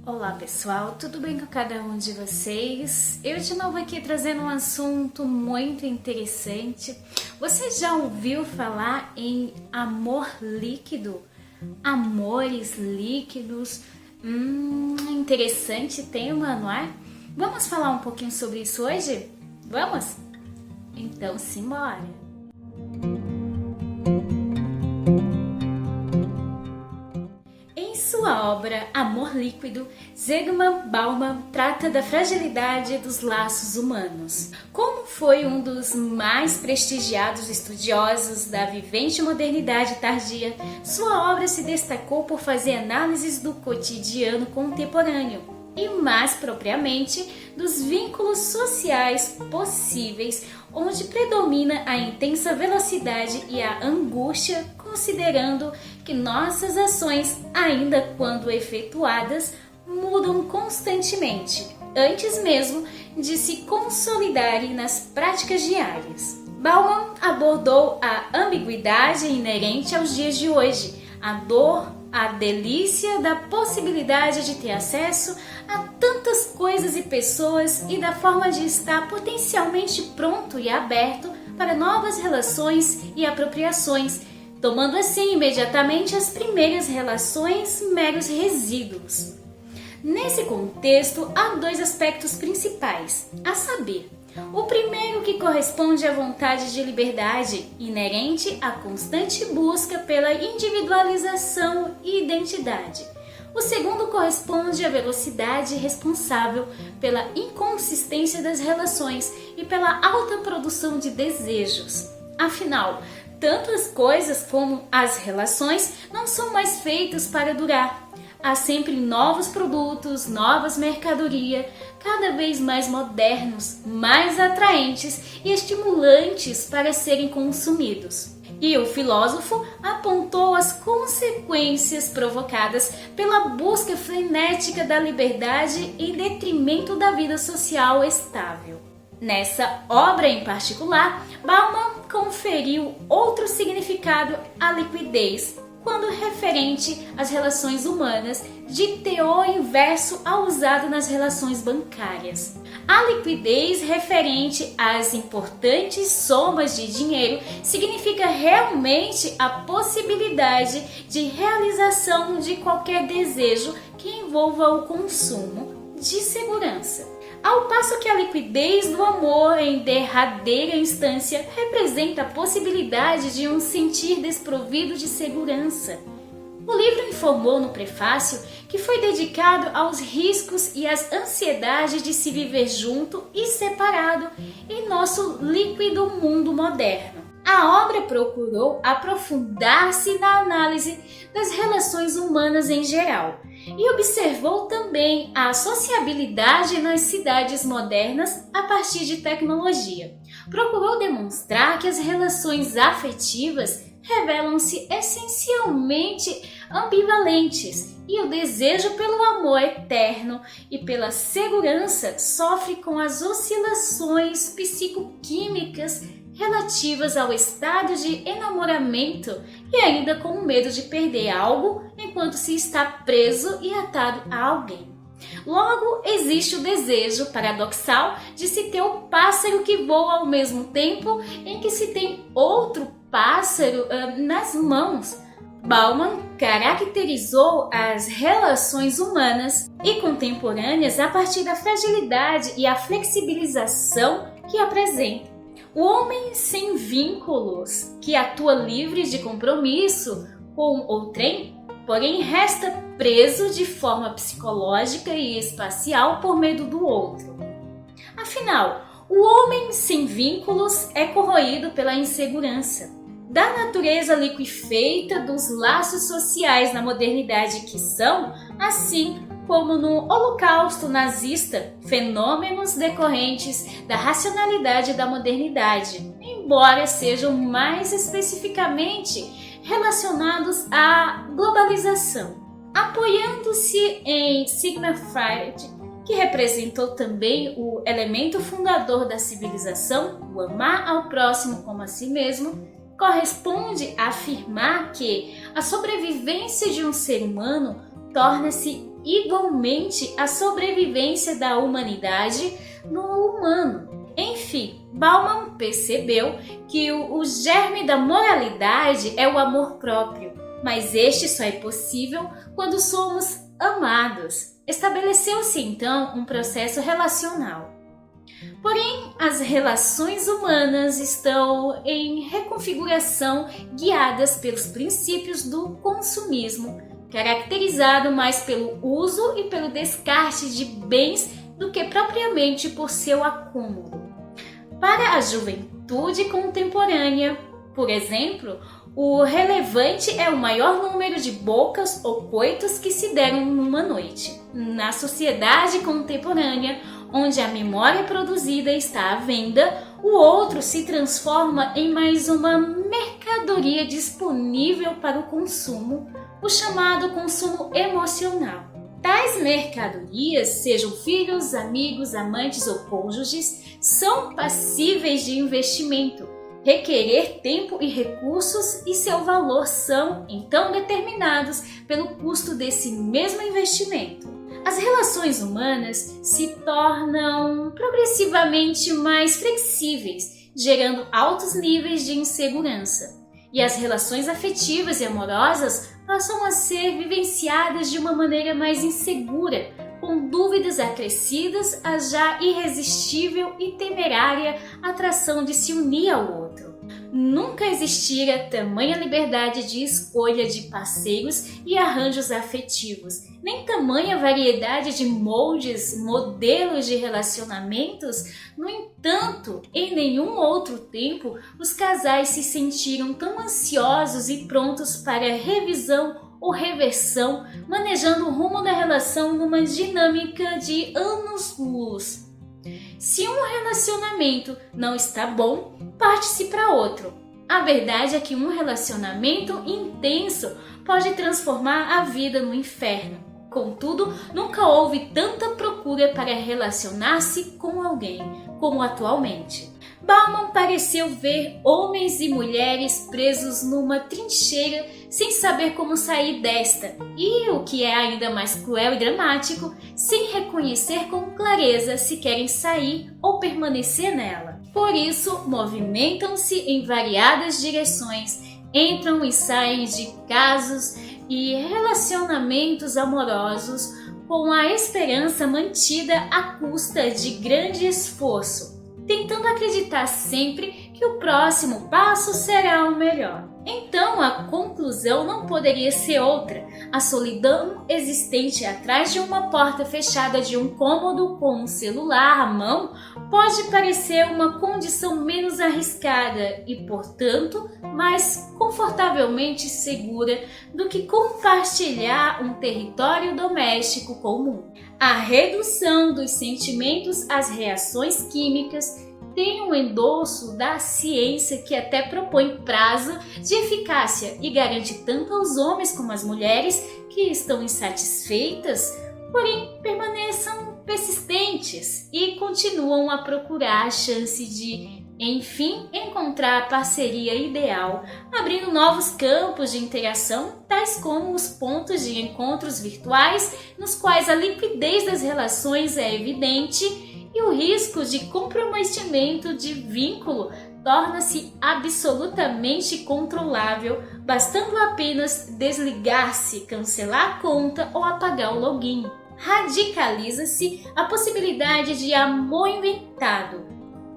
Olá pessoal, tudo bem com cada um de vocês? Eu de novo aqui trazendo um assunto muito interessante. Você já ouviu falar em amor líquido? Amores líquidos? Interessante tema, não é? Vamos falar um pouquinho sobre isso hoje? Vamos? Então simbora! Sua obra Amor Líquido, Zygmunt Bauman trata da fragilidade dos laços humanos. Como foi um dos mais prestigiados estudiosos da vivente modernidade tardia, sua obra se destacou por fazer análises do cotidiano contemporâneo e, mais propriamente, dos vínculos sociais possíveis, onde predomina a intensa velocidade e a angústia, considerando que nossas ações, ainda quando efetuadas, mudam constantemente, antes mesmo de se consolidarem nas práticas diárias. Bauman abordou a ambiguidade inerente aos dias de hoje, a dor, a delícia da possibilidade de ter acesso a tantas coisas e pessoas e da forma de estar potencialmente pronto e aberto para novas relações e apropriações, tomando assim imediatamente as primeiras relações meros resíduos. Nesse contexto, há dois aspectos principais, a saber, o primeiro que corresponde à vontade de liberdade, inerente à constante busca pela individualização e identidade. O segundo corresponde à velocidade responsável pela inconsistência das relações e pela alta produção de desejos. Afinal, tanto as coisas como as relações não são mais feitas para durar. Há sempre novos produtos, novas mercadorias, cada vez mais modernos, mais atraentes e estimulantes para serem consumidos. E o filósofo apontou as consequências provocadas pela busca frenética da liberdade em detrimento da vida social estável. Nessa obra em particular, Bauman conferiu outro significado à liquidez, quando referente às relações humanas, de teor inverso ao usado nas relações bancárias. A liquidez referente às importantes somas de dinheiro significa realmente a possibilidade de realização de qualquer desejo que envolva o consumo de segurança. Ao passo que a liquidez do amor, em derradeira instância, representa a possibilidade de um sentir desprovido de segurança. O livro informou no prefácio que foi dedicado aos riscos e às ansiedades de se viver junto e separado em nosso líquido mundo moderno. A obra procurou aprofundar-se na análise das relações humanas em geral e observou também a sociabilidade nas cidades modernas a partir de tecnologia. Procurou demonstrar que as relações afetivas revelam-se essencialmente ambivalentes e o desejo pelo amor eterno e pela segurança sofre com as oscilações psicoquímicas relativas ao estado de enamoramento e ainda com o medo de perder algo enquanto se está preso e atado a alguém. Logo, existe o desejo paradoxal de se ter o pássaro que voa ao mesmo tempo em que se tem outro pássaro nas mãos. Bauman caracterizou as relações humanas e contemporâneas a partir da fragilidade e a flexibilização que apresenta. O homem sem vínculos, que atua livre de compromisso com outrem, porém resta preso de forma psicológica e espacial por medo do outro. Afinal, o homem sem vínculos é corroído pela insegurança. Da natureza liquefeita dos laços sociais na modernidade que são, assim como no Holocausto nazista, fenômenos decorrentes da racionalidade da modernidade, embora sejam mais especificamente relacionados à globalização. Apoiando-se em Sigmund Freud, que representou também o elemento fundador da civilização, o amar ao próximo como a si mesmo, corresponde a afirmar que a sobrevivência de um ser humano torna-se igualmente a sobrevivência da humanidade no humano. Enfim, Bauman percebeu que o germe da moralidade é o amor próprio, mas este só é possível quando somos amados. Estabeleceu-se então um processo relacional. Porém, as relações humanas estão em reconfiguração guiadas pelos princípios do consumismo, caracterizado mais pelo uso e pelo descarte de bens do que propriamente por seu acúmulo. Para a juventude contemporânea, por exemplo, o relevante é o maior número de bocas ou coitos que se deram numa noite. Na sociedade contemporânea, onde a memória produzida está à venda, o outro se transforma em mais uma mercadoria disponível para o consumo, o chamado consumo emocional. Tais mercadorias, sejam filhos, amigos, amantes ou cônjuges, são passíveis de investimento, requerer tempo e recursos, e seu valor são, então, determinados pelo custo desse mesmo investimento. As relações humanas se tornam progressivamente mais flexíveis, gerando altos níveis de insegurança. E as relações afetivas e amorosas passam a ser vivenciadas de uma maneira mais insegura, com dúvidas acrescidas à já irresistível e temerária atração de se unir ao outro. Nunca existira tamanha liberdade de escolha de parceiros e arranjos afetivos, nem tamanha variedade de moldes, modelos de relacionamentos. No entanto, em nenhum outro tempo, os casais se sentiram tão ansiosos e prontos para revisão ou reversão, manejando o rumo da relação numa dinâmica de anos-luz. Se um relacionamento não está bom, parte-se para outro. A verdade é que um relacionamento intenso pode transformar a vida no inferno. Contudo, nunca houve tanta procura para relacionar-se com alguém como atualmente. Bauman pareceu ver homens e mulheres presos numa trincheira sem saber como sair desta e, o que é ainda mais cruel e dramático, sem reconhecer com clareza se querem sair ou permanecer nela. Por isso, movimentam-se em variadas direções, entram e saem de casos e relacionamentos amorosos com a esperança mantida à custa de grande esforço, tentando acreditar sempre que o próximo passo será o melhor. Então a conclusão não poderia ser outra. A solidão existente atrás de uma porta fechada de um cômodo com um celular à mão pode parecer uma condição menos arriscada e, portanto, mais confortavelmente segura do que compartilhar um território doméstico comum. A redução dos sentimentos às reações químicas tem um endosso da ciência que até propõe prazo de eficácia e garante tanto aos homens como às mulheres que estão insatisfeitas, porém permaneçam persistentes e continuam a procurar a chance de, enfim, encontrar a parceria ideal, abrindo novos campos de interação, tais como os pontos de encontros virtuais, nos quais a liquidez das relações é evidente e o risco de comprometimento de vínculo torna-se absolutamente controlável, bastando apenas desligar-se, cancelar a conta ou apagar o login. Radicaliza-se a possibilidade de amor inventado,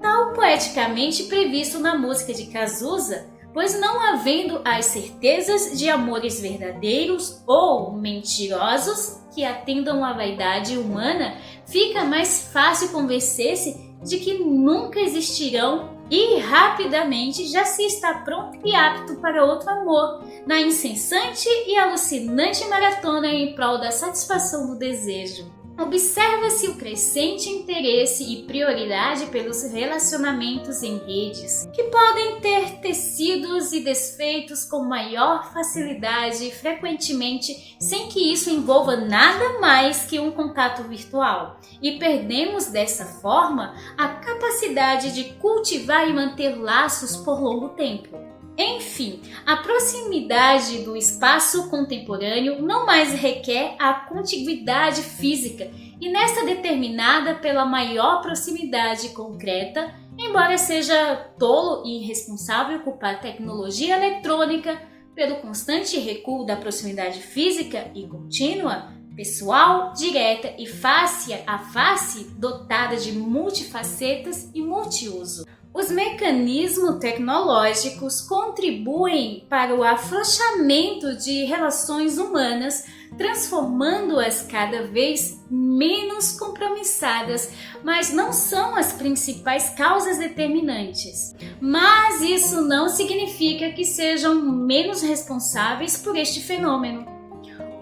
tal poeticamente previsto na música de Cazuza, pois não havendo as certezas de amores verdadeiros ou mentirosos que atendam à vaidade humana, fica mais fácil convencer-se de que nunca existirão e rapidamente já se está pronto e apto para outro amor, na incessante e alucinante maratona em prol da satisfação do desejo. Observa-se o crescente interesse e prioridade pelos relacionamentos em redes, que podem ter tecidos e desfeitos com maior facilidade, frequentemente sem que isso envolva nada mais que um contato virtual, e perdemos dessa forma a capacidade de cultivar e manter laços por longo tempo. Enfim, a proximidade do espaço contemporâneo não mais requer a contiguidade física e nesta determinada pela maior proximidade concreta, embora seja tolo e irresponsável culpar tecnologia eletrônica pelo constante recuo da proximidade física e contínua, pessoal, direta e face a face dotada de multifacetas e multiuso. Os mecanismos tecnológicos contribuem para o afrouxamento de relações humanas, transformando-as cada vez menos compromissadas, mas não são as principais causas determinantes. Mas isso não significa que sejam menos responsáveis por este fenômeno.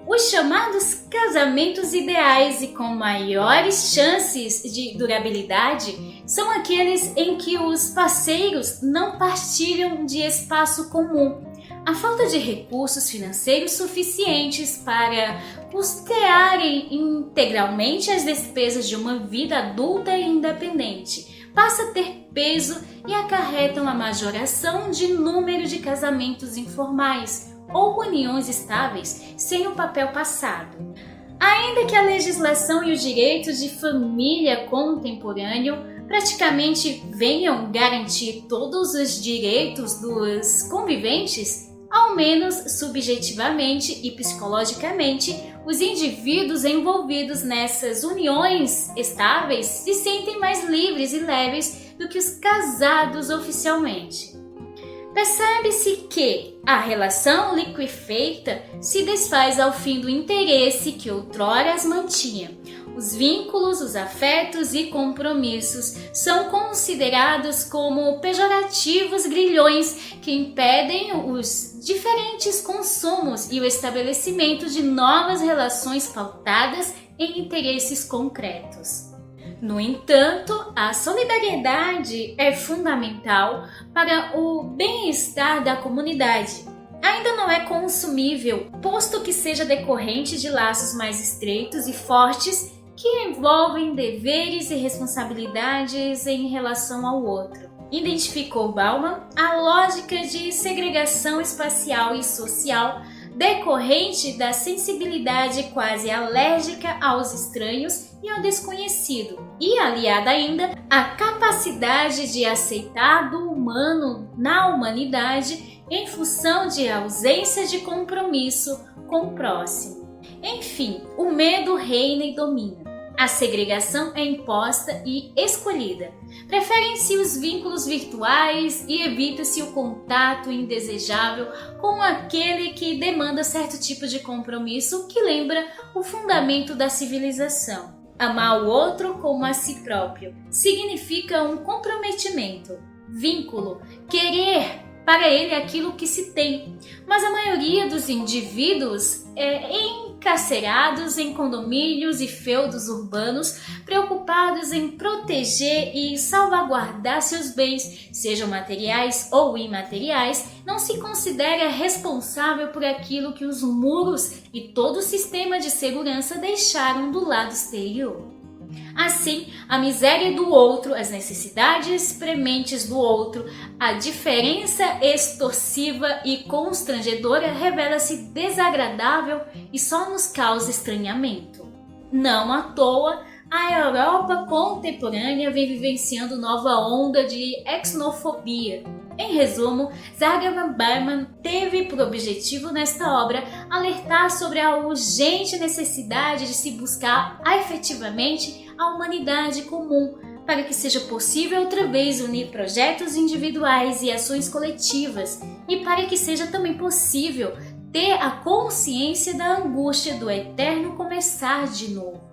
Os chamados casamentos ideais e com maiores chances de durabilidade são aqueles em que os parceiros não partilham de espaço comum. A falta de recursos financeiros suficientes para custearem integralmente as despesas de uma vida adulta e independente passa a ter peso e acarretam a majoração de número de casamentos informais ou uniões estáveis sem o papel passado. Ainda que a legislação e o direito de família contemporâneo praticamente venham garantir todos os direitos dos conviventes, ao menos subjetivamente e psicologicamente, os indivíduos envolvidos nessas uniões estáveis se sentem mais livres e leves do que os casados oficialmente. Percebe-se que a relação liquefeita se desfaz ao fim do interesse que outrora as mantinha. Os vínculos, os afetos e compromissos são considerados como pejorativos grilhões que impedem os diferentes consumos e o estabelecimento de novas relações pautadas em interesses concretos. No entanto, a solidariedade é fundamental para o bem-estar da comunidade. Ainda não é consumível, posto que seja decorrente de laços mais estreitos e fortes que envolvem deveres e responsabilidades em relação ao outro. Identificou Bauman a lógica de segregação espacial e social decorrente da sensibilidade quase alérgica aos estranhos e ao desconhecido, e aliada ainda à capacidade de aceitar do humano na humanidade em função de ausência de compromisso com o próximo. Enfim, o medo reina e domina. A segregação é imposta e escolhida. Preferem-se os vínculos virtuais e evita-se o contato indesejável com aquele que demanda certo tipo de compromisso que lembra o fundamento da civilização. Amar o outro como a si próprio significa um comprometimento, vínculo, querer para ele aquilo que se tem. Mas a maioria dos indivíduos encarcerados em condomínios e feudos urbanos, preocupados em proteger e salvaguardar seus bens, sejam materiais ou imateriais, não se considera responsável por aquilo que os muros e todo o sistema de segurança deixaram do lado exterior. Assim, a miséria do outro, as necessidades prementes do outro, a diferença extorsiva e constrangedora revela-se desagradável e só nos causa estranhamento. Não à toa, a Europa contemporânea vem vivenciando nova onda de xenofobia. Em resumo, Zygmunt Bauman teve por objetivo nesta obra alertar sobre a urgente necessidade de se buscar efetivamente a humanidade comum, para que seja possível outra vez unir projetos individuais e ações coletivas, e para que seja também possível ter a consciência da angústia do eterno começar de novo.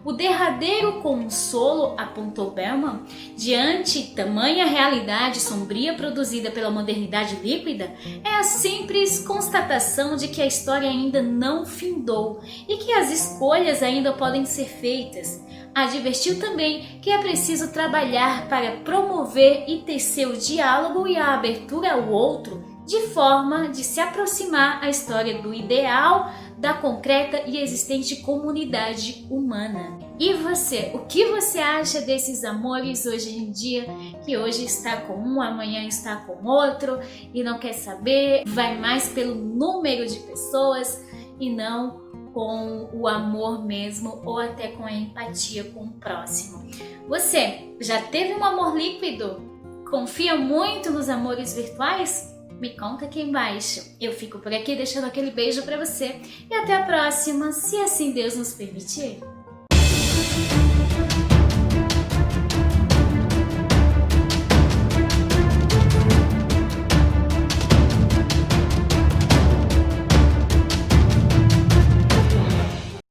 O derradeiro consolo, apontou Bauman, diante tamanha realidade sombria produzida pela modernidade líquida, é a simples constatação de que a história ainda não findou e que as escolhas ainda podem ser feitas. Advertiu também que é preciso trabalhar para promover e tecer o diálogo e a abertura ao outro, de forma de se aproximar a história do ideal da concreta e existente comunidade humana. E você, o que você acha desses amores hoje em dia, que hoje está com um, amanhã está com outro e não quer saber, vai mais pelo número de pessoas e não com o amor mesmo ou até com a empatia com o próximo? Você já teve um amor líquido? Confia muito nos amores virtuais? Me conta aqui embaixo. Eu fico por aqui deixando aquele beijo pra você e até a próxima, se assim Deus nos permitir.